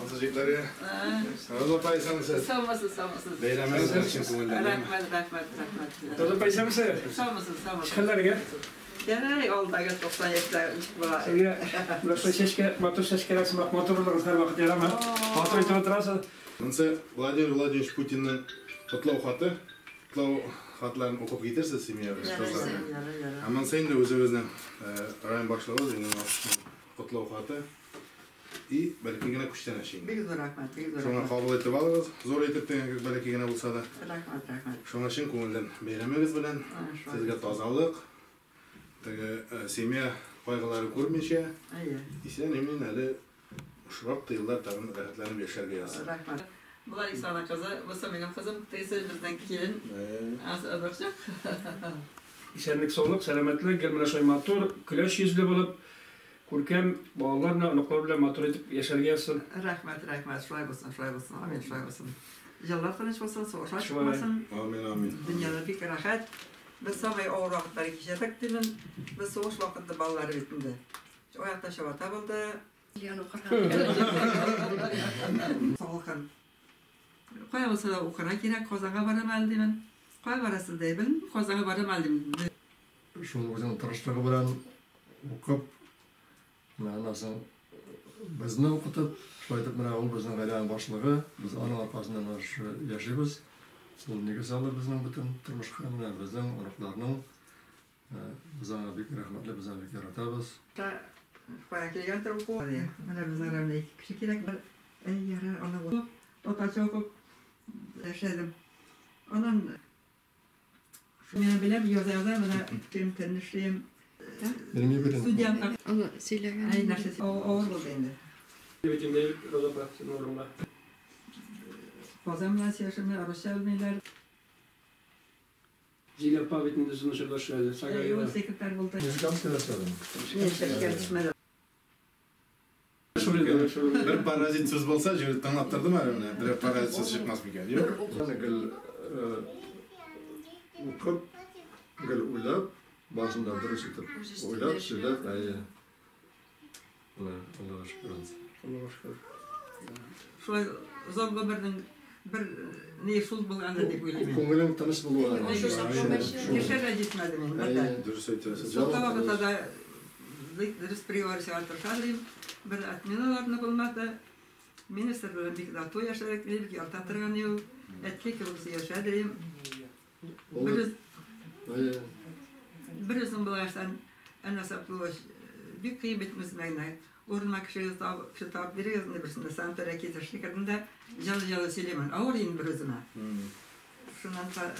Azıcıklar ya. Sağ ol paysanısınız. Sağ olasın. Beyramınız için konularda. Rahmet. Tadı paysanısınız. Sağ olasın. Çıkarlar ya. Yani oldu aga 90 yaşlar var. Şimdi burası şeşke, motor şeşkelersin bak motorlar her vakit yaramaz. Motor için oturarsa. Neyse Vladimir Vladimirovich Putin'in kutlav hatlarını okup getirsiz Semya kızlarına. Ama sen de özüne rayın başlavuz yine kutlav hatı. И belki yine kuştan aşayım. Büyük rahmet. Şuna kabul etip alırız. Zor etip de belki yine bulsa da. Rahmet. Şuna için konudan beyramımız bilen sizge tazalık. Semya kaygıları görmeyince. İşte emin hali şurap yıllar tabii rahatlarını yaşarga yazsın. Rahmet. Bunlar İsa'nın kızı, bu benim kızım. Teyze bizden gelin. Bakacak. İsenlik, soğuk, selametlik, gelmene soy motor, küleş yüzlü bulup, kurkem bağlarla, anıklar bile motor edip yaşarga yazsın. Rahmet. Şuraya basın. Amin, şuraya basın. Yıllar tanış basın, soğuşlar çıkmasın. Amin. Dünyada bir rahat. Biz sabah o vakitleri geçirdik demin. Biz soğuş vakitte balları bitindi. O hayatta şavata buldu. Soğukun. Koy olsa da okuna gerek, kozana varım aldım. Koy varası deyim, kozana varım aldım. Şunu bizim tırışlığı bilen okup, nasıl bizni okutup, şöyle bana ol bizning gaydan başlığı, biz onun arkasından yaşayız. Bu nege sağlar bizning bütün turmuş qanunlar bizning urug'larning bizga bek rahmatli bizga bek yaratamiz. Koy kelgan turib qo'ydi. Mana bizning ramda ikki kishi kerak. Yara ona otacha o'qib yashadim. Ondan men bilib yozadim, mana film tanishim. Studiyam Onu söyleyen. ay narsasi og'ir bo'ldi endi. Betimde roza bıraksın orumda. Kozam bilan sevishimni urusholmaylar. Zilapa betimde sınışı başladı. Yo'l sekretar bo'ldi. Müzikam kelashladim. Kelishmadi. Bir parazit söz bolsa, tanıttırdım elimne. Bir parazit söz çıkmaz mı ki? Yok. Gel okup, gel uylab, başından dürüst etip, uylab, söylep, Allah'a şükür olsun. Allah'a şükür. Şulay zor bir ne şul bo'lganda deb o'ylayman. Ko'nglim tinch bo'ladi. Kechada yetmadi men. Dürüst aytıyorsun. So'qqa vaqtida dürüst priyorisiya o'tirdim. Bir atminalarni bo'lmadi. Ministr bilan bekda yasharak deb yo'ltatirgan yo'q. Etlik qilib yashadim. Bir özüm bulaşsan anasap bulaş bir kıymetimiz meyne. Ormak şıtab bir yazını birisinde sen tereki teşkilerinde jalı söylemen. Ağırın bir özüne. Şundan ta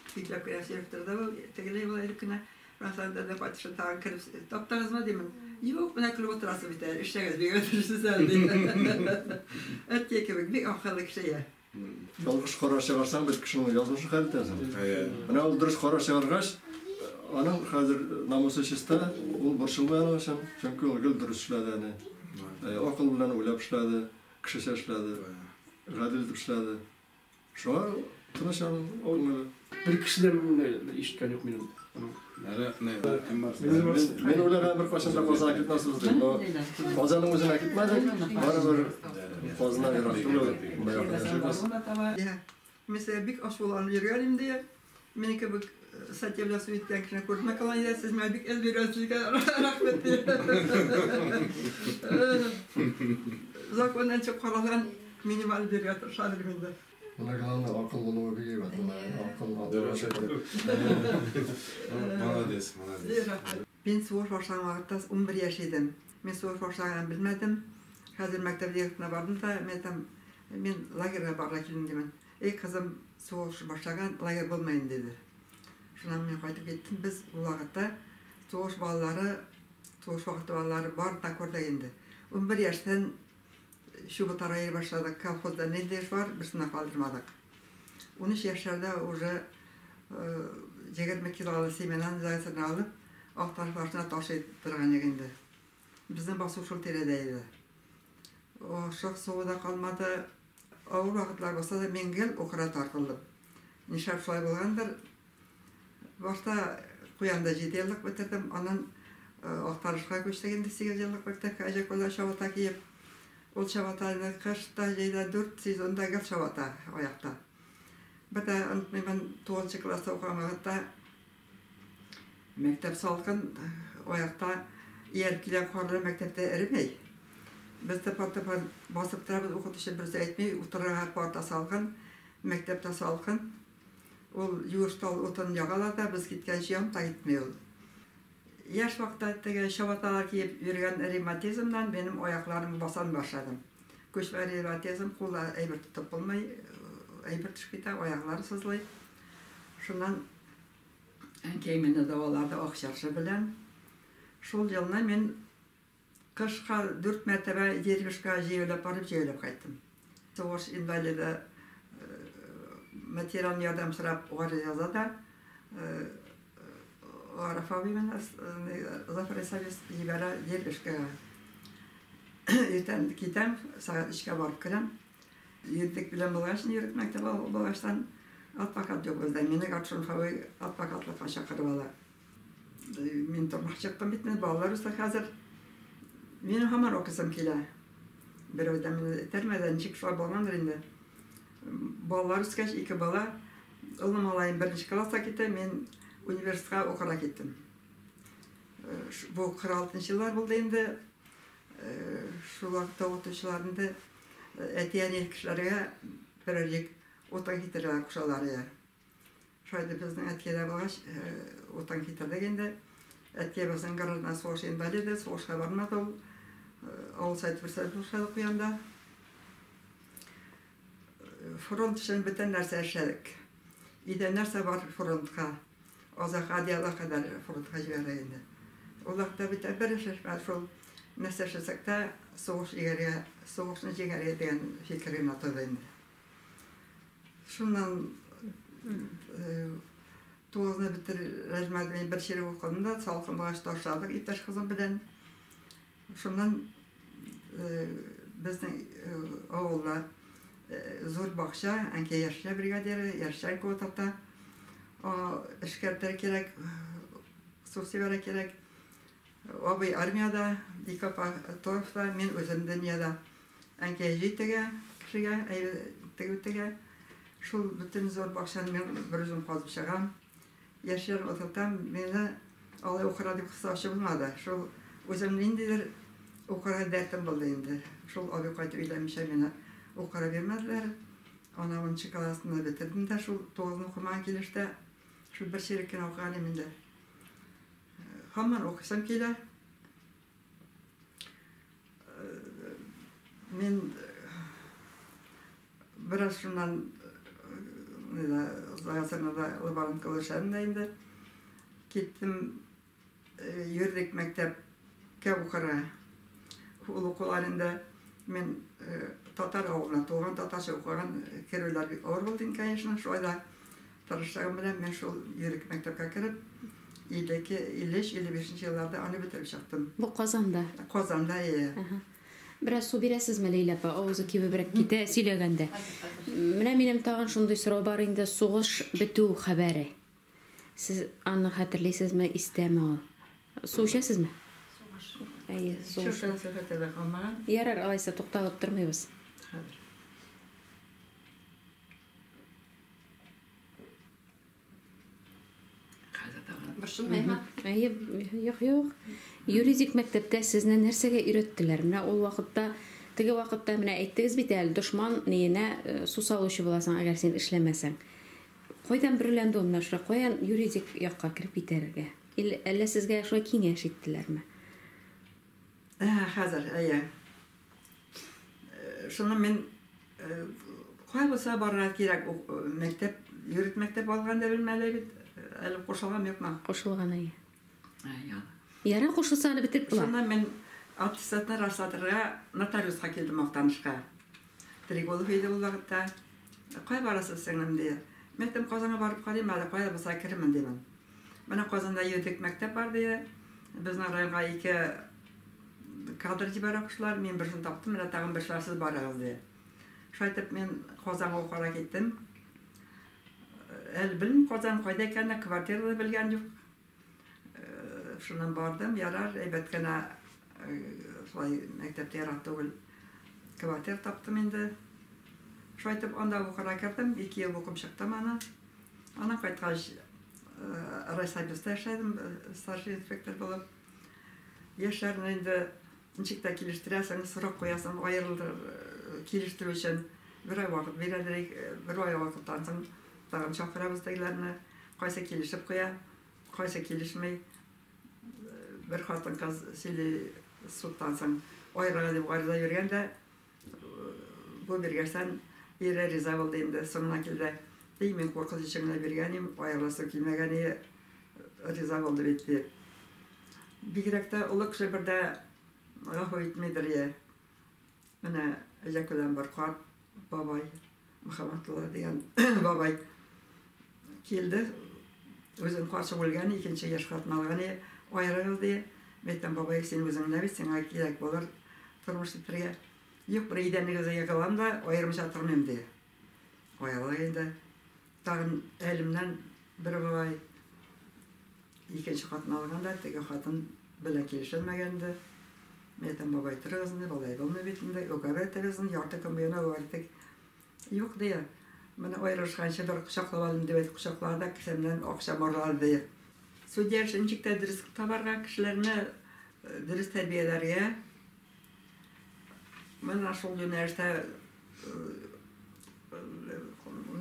fikrap yaşayıptırdı bu tegele olaydı kına. Fransa'da da patışa ta kırıp taptanız mı demin. Yok bana kulüp oturası biter. İşte bir götürürsü sen değil. Etki gibi bir akıllık şeye. Yolg'iz qora sevarsan bir kishini yozmishi qaratasan. Mana u durust qora sevargach, onun hozir namusi ishida u bir shilmani o'shan, chunki u gil durust ishladi ani. Aql bilan o'ylab ishladi, kishi ishladi, g'adil ishladi. Shu tunasham olmadı. Bir kişiden işitken yok benim. Men o'ylagan bir qachonda qozon ketmasmiz deb. Qozonning o'zini ketmadi. Baribir qozondan Mesela bir aş olan yürüyelim diye. Menike bu Satyavla Suit'ten kişine kurtmak olan ya siz ben bir el veriyorsunuz ki rahmetli. Zaten çok paralan minimal bir yatır şadırımında. Buna kalan akıl buluğu bir gibi. Malades. Ben soğuk başlangıç vakti 11 yaşıydım. Ben soğuk başlangıç bilmedim. Hazır mektebe yakına vardım da men lagerga barra kilindimin. Kızım soğuk başlagan lager bulmayın dedi. Şundan men qaytib kettim. Biz bu vaqtda soğuk balaları, soğuk vaqti balaları bar takorda endi. 11 yaştan şu bu tarayır başladık. Kolxozda ne deyiş var, birisine kaldırmadık. 13 yaşlarda уже 20 kilolı semenan zaysını alıp alt taraf başına taşıyıp durgan endi. Bizden basu şul teredeydi. O çok soğuda kalmadı. Ağır vakitler olsa da men gel okura tartıldım. Nişap şulay bolgandır. Başta kuyanda 7 yıllık bitirdim. Ondan alt tarafka köçtегенде 8 yıllık bitirdik. Ajak bola şavata kiyip Ол шабатаны қышта жейді 4 сезонда гел шабата ояқта. Бәді мен 9 класста оқыған уақытта мектеп салқын ояқта еркелер қорлы мектепте ірімей. Бізді парта басып тұрабыз оқытушы бірсе айтмай, ұтыраға парта салқын, мектепте салқын. Ол юғыштал отын яғаларда біз кеткен жиям та кетмей ол. Яш вақытта шабаталар киіп жүрген ревматизмнан менің ояқларым басан башладым. Көшпе ревматизм қолда әйбір тұтып болмай, әйбір түшкейді, ояқлары сызылай. Шынан кеймені даваларды оқшаршы білен. Шол жылына мен қышқа 4 мәртебе дергішқа жеуіліп барып жеуіліп қайттым. Соғыш инвалиді материалын ярдам сұрап оғары жазада Арафабимен Зафар Исабис жібәрі дергішқа ертен кетем, сағат 3-ке барып кірем. Ердік білен болғашын, ердік мектебі болғаштан адвокат жоқ өзді. Мені қатшын қауай адвокатлыққа шақырып ала. Мен тұрмақ шықтым бітмеді, балалар үсті қазір. Мені хамар оқысым келе. Бір ойда мені тәрмеден шықшылар болғандыр енді. Балалар үскеш 2 бала. Ұлым алайын 1-ші класса кетті, мен университетқа оқыра кеттім. Бұл 46-ші жылдар болды енді. Шулақта оқытушыларында әтиян елкішілерге бір-ек отан кетірге құшалары. Шайды біздің әткелі болғаш отан кетірдік енді. Әтке біздің ғарына соғыш инвалиді, соғышқа бармады ол. Ауыл сайты бір сайты ұшады құянда. Фронт үшін бүтін нәрсе әшедік. Иде нәрсе бар фронтқа. Озақ адияла қадар фронтқа жібері енді. Олақта біті бір шешмәді шол нәрсе шесекте соғышын жеңерге деген фикірін атады енді. Шунан тоғызына бітір рәжмәді мен бір шері оқыдым да, салқын бағашты ашадық иптәш қызым білен. Шунан біздің ауылда зор бақша, әнке Ярша бригадері, Ярша көтапта ішкерттері керек, сусивері керек. Обай армияда, Дикапа Торфта, мен өзім дүнияда әнке жейтіге, кішіге, әйбіттіге. Шул бүтін зор бақшаны мен бір өзім қазып шығам. Яршар отаптан мені алай оқыра деп қысаушы болмады. Шул өзім енділер оқыра дәртім болды енді. Шул абы қайтып үйлемеше мені оқыра бермеділер. Ана 10-ші класында бітірдім де, шул 9-ны оқымаған келішті. Шул бір шереккен оқыған еменді. Хаман оқысам келі. Мен біраз шунан ғасырнада ұлбарын қылышарында енді. Кеттім юрдік мектепке оқыра. Ол оқуларында мен татар ауылына туған, татарша оқыған кереулер ауыр болдың, конечно, шойда тарыштағым білем, мен шол юрдік мектепке кіріп, 53-55 жылlarda аны бітіріп шықтым. Бұл Қазанда? Қазанда, е. Біраз су бересіз ме, Лейла апа, ауызы кебі бірік кете сөйлегенде. Міне менің тағын шындай сұрау бар енді соғыш біту хабары. Сіз аны хатırlайсыз ма, істемі ол? Су ішесіз ме? Әйе, соғыш. Шоқтан сөйлетеді қалмаған. Ярар, алайса тоқталып тұрмайбыз. Әйе, жоқ. Юридик мектепте сізні нәрсеге үйреттілер? Міне ол вақытта, теге вақытта міне әйттіңіз бит әлі, дұшман нейіне су салушы боласың, әгер сен ішлемесең. Қойдан бірләнді ол міне шыра, қойдан юридик яққа кіріп битерге? Әлі сізге шыра кеңеш еттілер ме? Қазір, әйе. Шыны мен қой болса барға керек мектеп, юрид мектеп алғанда білмәлі бит, әлі қошылған yok ма? Қошылған әйе. Әйе. Яра қошылсаны бітіріп бұла? Шыны мен аттестатны раслатырға нотариусқа келдім Ақтанышқа. Триголов еді бұл вақытта. Қой барасыз сіңім де. Мектеп Қазанға барып қарайым, әлі қой болса кірімін деймін. Мына Қазанда юридик мектеп бар дейді. Біздің районға 2 кадр жібер оқушылар, мен бір жыл таптым, мына тағын бір шарсыз барыңыз де. Шайтып мен Қазанға оқыра кеттім. Әлі білім Қазан қойда екені, квартиралы білген жоқ. Шынан бардым, ярар, әйбеткені мектепте яратты ол квартира таптым инде. Шайтып анда укырга кирдим, 2 ел укып чыктым аны. Ана кайткач райсайбызда эшләдем, старший инспектор булып. Яшьләрне инде ничектә килештерәсең, сорап куясың, аерылыр килештерү өчен бер ай вакыт бирәләр, бер ай вакыттан соң тагын чакырабыз тегеләрне, кайсы килешеп куя, кайсы килешмәй. Бер хатын-кыз сөйли судтан соң айрыга дип арыза йөргәндә, бу биргәсән ире риза булды инде, соңына килде. Мен куркыз ичеңне биргәнем, аерыласы килмәгәне риза булды бит. Бигрәк тә улы кеше бердә гафу итмидер. Менә Җәкүдән бер карт бабай, Мөхәммәдулла дигән бабай килде. Үзен каршы үлгән, икенче яшь хатын алган, аерылды. Мәйтәм бабай, син үзең нәбит, сиңа кирәк булыр тормыш итәргә. Юк, бер идәнлегезгә ягылам да, аерымча тормыйм ди. Аялы инде. Тагын әлемнән бер бабай икенче хатын алганда, теге хатын белән килешелмәгәнде. Мәйтәм бабай, торыгызны, балай булмый бит инде, үгәрәтегезне, ярты көн буена үгәртик. Юк ди. Менә аерышканчы бер кочаклап алдым дип кочаклады, кесәмнән акча марлады. Судья ничектә дөрес табарга, кешеләрне дөрес тәрбияләргә. Менә шул юнәлештә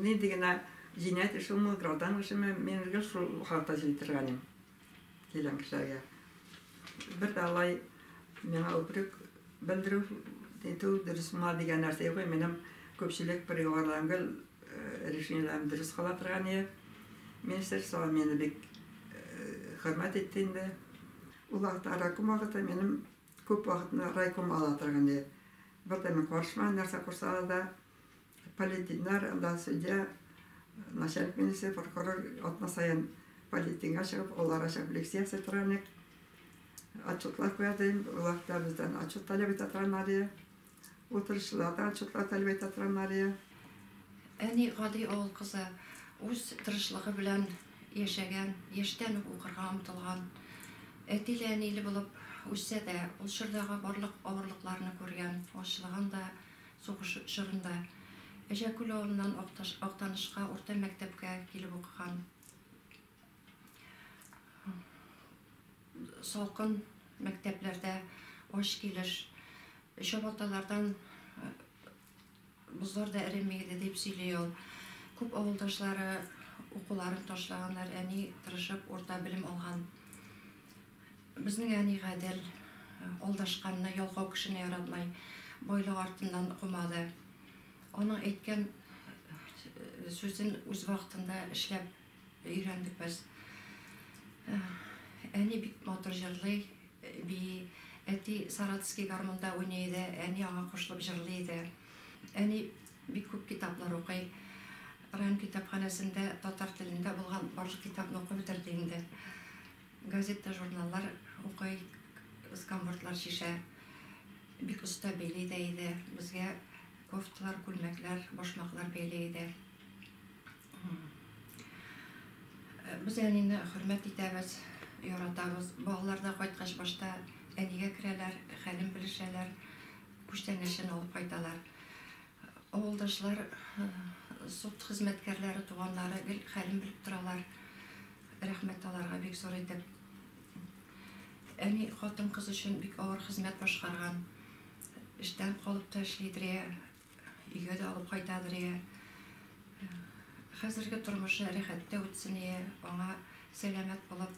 ни дигән җинаять эшеме, граждан эшеме, менә шул хакта җитергәнем. Килгән кешеләргә. Бер дә алай миңа үпрек белдерү дитү дөресме дигән нәрсә юк. Минем күпчелек приговорланган решениеләрем дөрес кала торган. Министерство мине бик хөрмәт итте инде. Ул вакытта райком вакыты минем күп вакытны райком ала торган. Бер дә мен каршыма нәрсә курса да политикнар, анда судья, начальник министр, прокурор атмасаян политикка чыгып, олар чыгып лекциясе торган. Отчетлар куядым, вакытта бездән отчет таләп итә торганнар. Утырышларда отчетлар таләп итә торганнар. Әни гади авыл кызы үз тырышлыгы белән яшәгән, яшьтән үк укырга омтылган. Әтиле әниле булып үссә дә, ул чордагы барлык авырлыкларны күргән, ачылган да, сугыш чорында. Әҗәкүл авылыннан Актанышка урта мәктәпкә килеп укыган. Салкын мәктәпләрдә аш килеш, чабаталардан бозлар да эремәйде дип сөйли ул. Күп авылдашлары укуларын ташлаганнар, әни тырышып урта белем алган. Безнең әни гадел, алдашканны, ялгау кешене яратмай, байлык артыннан кумады. Аның әйткән сүзен үз вакытында эшләп өйрәндек без. Әни бик матур җырлый, әти Саратовский гармонда уйный иде, әни аңа кушылып җырлый иде. Әни бик күп китаплар укый. Район китапханәсендә татар телендә булган барлык китапны укып бетерде инде. Газета, журналлар укый, скамбортлар шишә. Бик оста бәйләй дә иде. Безгә кофталар, күлмәкләр, башмаклар бәйләй иде. Без әнине хөрмәт итәбез, яратабыз. Багларда кайткач башта әнигә керәләр, хәлен белешәләр, күчтәнәшен алып кайталар. Авылдашлар, суд хезмәткәрләре, туганнары гел хәлен белеп торалар. Рәхмәт аларга бик зур итеп. Әни хатын-кыз өчен бик авыр хезмәт башкарган. Эштән калып та эшлидер, өйгә дә алып кайтадыр. Хәзерге тормышы рәхәттә үтсен, аңа сәламәт булып